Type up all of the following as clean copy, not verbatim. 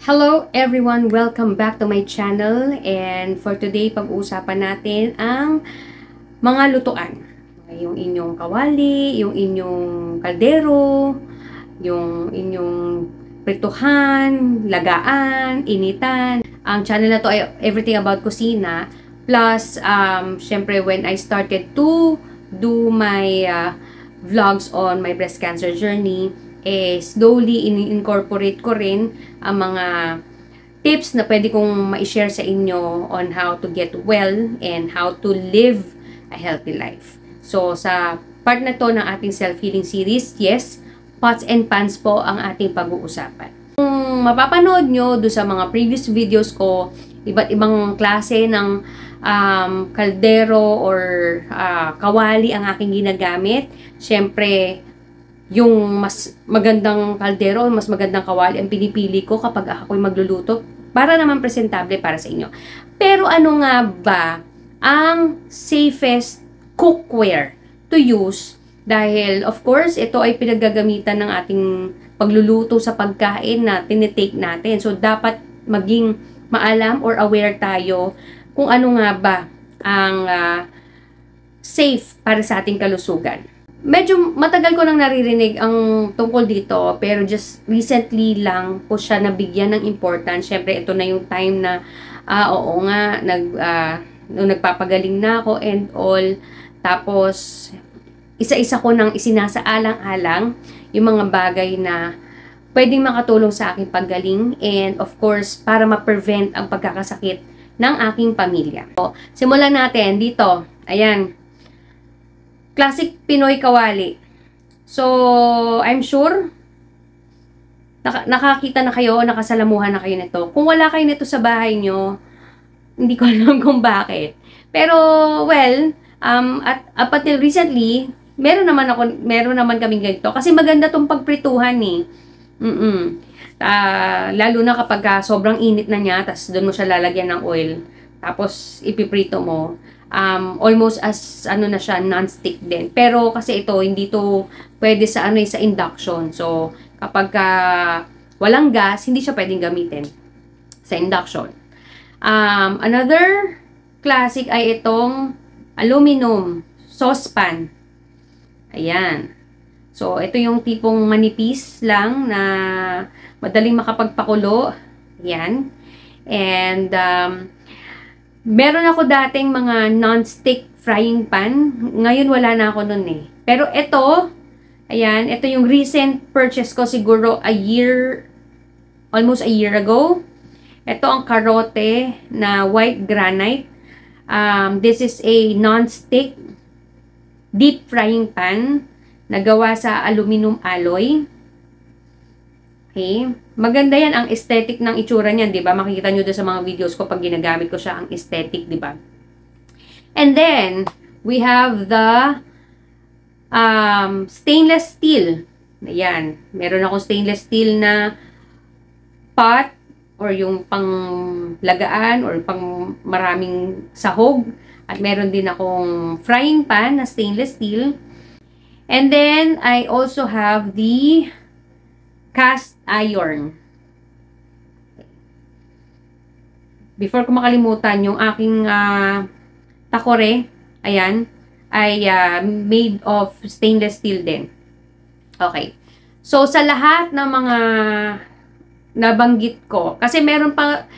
Hello everyone! Welcome back to my channel, and for today pag-uusapan natin ang mga lutuan. Yung inyong kawali, yung inyong kaldero, yung inyong prituhan, lagaan, initan. Ang channel na to ay everything about kusina. Plus, syempre when I started to do my vlogs on my breast cancer journey, slowly in-incorporate ko rin ang mga tips na pwede kong ma-share sa inyo on how to get well and how to live a healthy life. So, sa part na to ng ating self-healing series, yes, pots and pans po ang ating pag-uusapan. Kung mapapanood nyo do sa mga previous videos ko, iba't ibang klase ng kaldero or kawali ang aking ginagamit. Syempre, yung mas magandang kaldero, mas magandang kawali ang pinipili ko kapag ako'y magluluto para naman presentable para sa inyo. Pero ano nga ba ang safest cookware to use? Dahil of course, ito ay pinaggagamitan ng ating pagluluto sa pagkain na tinitake natin. So dapat maging maalam or aware tayo kung ano nga ba ang safe para sa ating kalusugan. Medyo matagal ko nang naririnig ang tungkol dito, pero just recently lang po siya nabigyan ng importance. Syempre, ito na yung time na, oo nga, nung nagpapagaling na ako and all. Tapos, isa-isa ko nang isinasaalang-alang yung mga bagay na pwedeng makatulong sa aking paggaling and of course, para ma-prevent ang pagkakasakit ng aking pamilya. So, simulan natin dito. Ayan. Classic Pinoy kawali. So, I'm sure nakakita na kayo, nakasalamuhan na kayo nito. Kung wala kayo nito sa bahay nyo, hindi ko alam kung bakit. Pero, well, up until recently, meron naman kaming ganito. Kasi maganda tong pagprituhan eh. Lalo na kapag sobrang init na niya, tapos doon mo siya lalagyan ng oil. Tapos, ipiprito mo. Almost as na siya, non-stick din. Pero kasi ito, hindi to pwede sa sa induction. So, kapag walang gas, hindi siya pwedeng gamitin sa induction. Another classic ay itong aluminum saucepan. Ayan. So, ito yung tipong manipis lang na madaling makapagpakulo. Ayan. And, meron ako dating mga non-stick frying pan. Ngayon wala na ako nun eh. Pero ito, ayan, ito yung recent purchase ko siguro almost a year ago. Ito ang Karote na white granite. This is a non-stick deep frying pan na gawa sa aluminum alloy. Okay. Maganda yan ang aesthetic ng itsura niyan, 'di ba? Makikita niyo doon sa mga videos ko pag ginagamit ko siya ang aesthetic, 'di ba? And then we have the stainless steel. Ayan, meron akong stainless steel na pot or yung panglagaan or pang maraming sahog, at meron din akong frying pan na stainless steel. And then I also have the cast iron. Before ko makalimutan, yung aking takore, ayan, ay made of stainless steel din. Okay. So, sa lahat ng mga nabanggit ko, kasi meron pa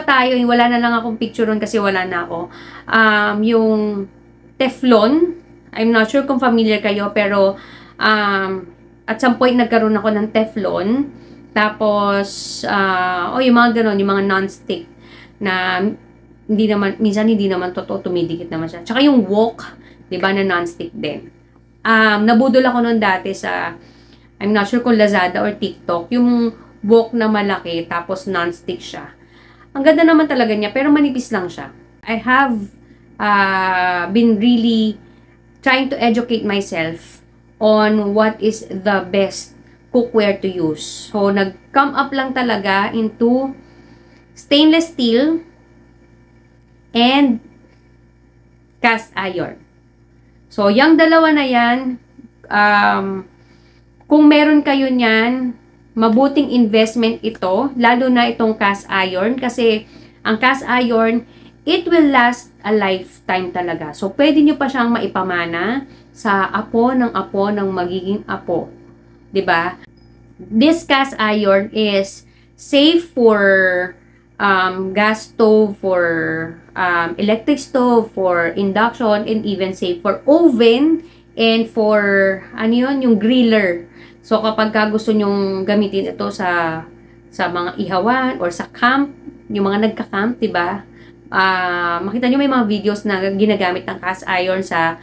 tayo, wala na lang akong picture ron kasi wala na ako. Yung Teflon, I'm not sure kung familiar kayo, pero at some point, nagkaroon ako ng Teflon. Tapos, yung mga ganon, yung mga non-stick na minsan hindi naman totoo, tumidikit naman siya. Tsaka yung wok, diba, na non-stick din. Nabudol ako nun dati sa, I'm not sure kung Lazada or TikTok, yung wok na malaki, tapos non-stick siya. Ang ganda naman talaga niya, pero manipis lang siya. I have been really trying to educate myself on what is the best cookware to use. So, nag-come up lang talaga into stainless steel and cast iron. So, yung dalawa na yan, kung meron kayo niyan, mabuting investment ito, lalo na itong cast iron kasi ang cast iron, it will last a lifetime talaga. So, pwede nyo pa siyang maipamana sa apo ng magiging apo. 'Di ba? This cast iron is safe for gas stove, for electric stove, for induction, and even safe for oven and for yung griller. So kapag gusto nyong gamitin ito sa mga ihawan or sa camp, yung mga nagka-camp, 'di ba? Makita nyo may mga videos na ginagamit ng cast iron sa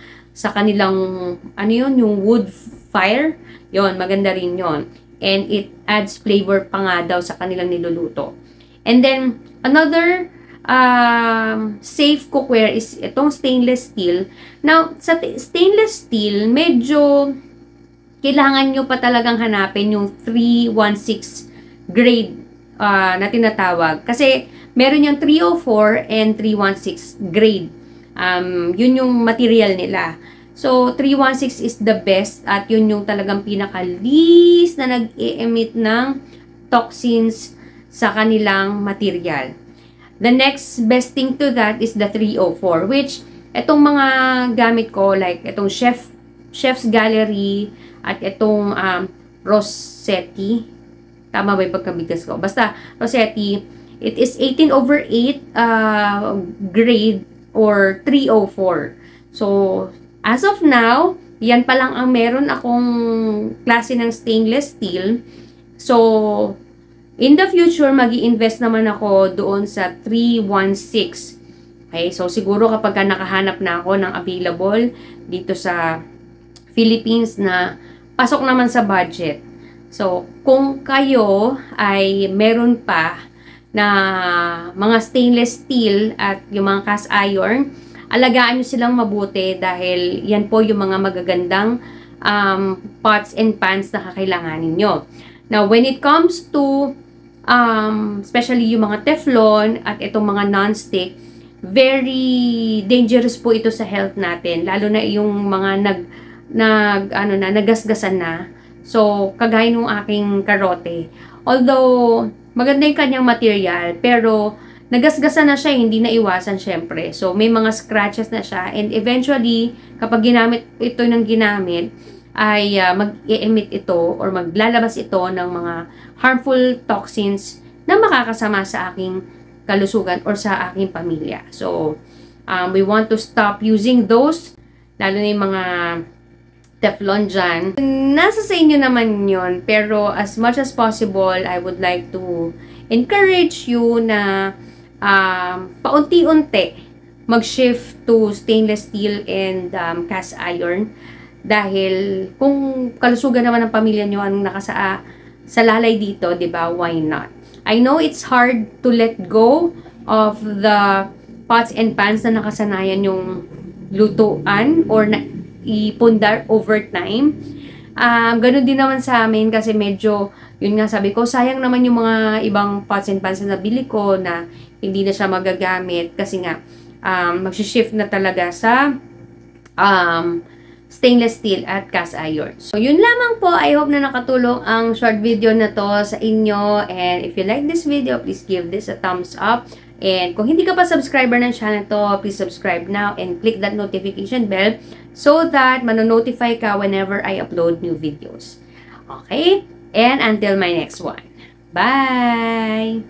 kanilang yung wood fire. Yon, maganda rin yon. And it adds flavor pa nga daw sa kanilang niluluto. And then, another safe cookware is itong stainless steel. Now, sa stainless steel, medyo kailangan nyo pa talagang hanapin yung 316 grade na tinatawag. Kasi, meron yung 304 and 316 grade. Yun yung material nila. So, 316 is the best at yun yung talagang pinaka-least na nag-e-emit ng toxins sa kanilang material. The next best thing to that is the 304, which itong mga gamit ko, like itong Chef's Gallery at itong Rossetti. Tama ba yung pagkabigas ko? Basta, Rossetti, it is 18/8 grade or 304. So, as of now, yan pa lang ang meron akong klase ng stainless steel. So, in the future, mag-i-invest naman ako doon sa 316. Okay, so siguro kapag nakahanap na ako ng available dito sa Philippines na pasok naman sa budget. So, kung kayo ay meron pa na mga stainless steel at yung mga cast iron, alagaan nyo silang mabuti dahil yan po yung mga magagandang pots and pans na kakailanganin nyo. Now, when it comes to especially yung mga Teflon at itong mga non-stick, very dangerous po ito sa health natin, lalo na yung mga nagasgasan na. So, kagaya nung aking karote. Although, maganda yung kanyang material, pero nagasgasan na siya, hindi na iwasan syempre. So, may mga scratches na siya. And eventually, kapag ginamit ito ng ginamit, ay mag-e-emit ito or maglalabas ito ng mga harmful toxins na makakasama sa aking kalusugan or sa aking pamilya. So, we want to stop using those, lalo na yung mga Teflon dyan. Nasa sa inyo naman yun, pero as much as possible, I would like to encourage you na paunti-unti mag-shift to stainless steel and cast iron. Dahil kung kalusugan naman ng pamilya nyo ang nakasaa sa lalay dito, 'di ba? Why not? I know it's hard to let go of the pots and pans na nakasanayan yung lutuan or na ipundar over time. Ganun din naman sa amin kasi medyo, yun nga sabi ko, sayang naman yung mga ibang pots and pans na nabili ko na hindi na siya magagamit kasi nga mag-shift na talaga sa stainless steel at cast iron. So, yun lamang po. I hope na nakatulong ang short video na to sa inyo. And if you like this video, please give this a thumbs up. And kung hindi ka pa subscriber ng channel to, please subscribe now and click that notification bell so that manonotify ka whenever I upload new videos. Okay? And until my next one. Bye!